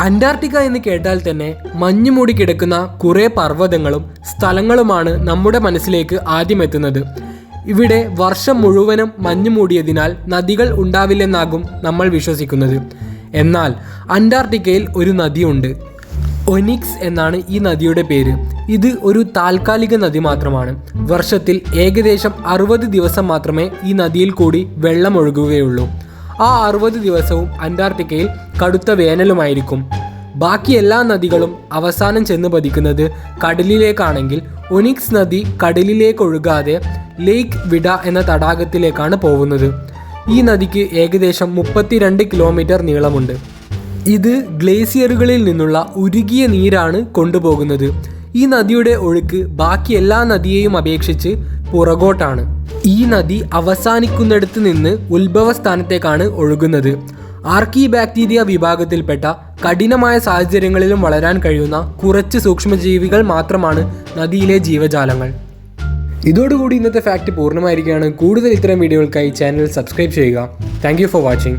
Antarctica എന്ന് കേട്ടാൽ തന്നെ മഞ്ഞ് മൂടി കിടക്കുന്ന കുറേ പർവ്വതങ്ങളും സ്ഥലങ്ങളുമാണ് നമ്മുടെ മനസ്സിലേക്ക് ആദ്യം എത്തുന്നത്. ഇവിടെ വർഷം മുഴുവനും മഞ്ഞ് മൂടിയതിനാൽ നദികൾ ഉണ്ടാവില്ലെന്നാകും നമ്മൾ വിശ്വസിക്കുന്നത്. എന്നാൽ അന്റാർട്ടിക്കയിൽ ഒരു നദിയുണ്ട്. ഒനിക്സ് എന്നാണ് ഈ നദിയുടെ പേര്. ഇത് ഒരു താൽക്കാലിക നദി മാത്രമാണ്. വർഷത്തിൽ ഏകദേശം 60 ദിവസം മാത്രമേ ഈ നദിയിൽ കൂടി വെള്ളം ഒഴുകുകയുള്ളൂ. ആ 60 ദിവസവും അന്റാർട്ടിക്കയിൽ കടുത്ത വേനലുമായിരിക്കും. ബാക്കി എല്ലാ നദികളും അവസാനം ചെന്ന് പതിക്കുന്നത് കടലിലേക്കാണെങ്കിൽ ഒനിക്സ് നദി കടലിലേക്ക് ഒഴുകാതെ ലേക്ക് വിഡ എന്ന തടാകത്തിലേക്കാണ് പോകുന്നത്. ഈ നദിക്ക് ഏകദേശം 32 കിലോമീറ്റർ നീളമുണ്ട്. ഇത് ഗ്ലേസിയറുകളിൽ നിന്നുള്ള ഉരുകിയ നീരാണ് കൊണ്ടുപോകുന്നത്. ഈ നദിയുടെ ഒഴുക്ക് ബാക്കി എല്ലാ നദിയെയും അപേക്ഷിച്ച് പുറകോട്ടാണ്. ഈ നദി അവസാനിക്കുന്നിടത്ത് നിന്ന് ഉത്ഭവസ്ഥാനത്തേക്കാണ് ഒഴുകുന്നത്. ആർക്കി ബാക്ടീരിയ വിഭാഗത്തിൽപ്പെട്ട കഠിനമായ സാഹചര്യങ്ങളിലും വളരാൻ കഴിയുന്ന കുറച്ച് സൂക്ഷ്മജീവികൾ മാത്രമാണ് നദിയിലെ ജീവജാലങ്ങൾ. ഇതോടുകൂടി ഇന്നത്തെ ഫാക്റ്റ് പൂർണ്ണമായിരിക്കുകയാണ്. കൂടുതൽ ഇത്തരം വീഡിയോകൾക്കായി ചാനൽ സബ്സ്ക്രൈബ് ചെയ്യുക. Thank you for watching.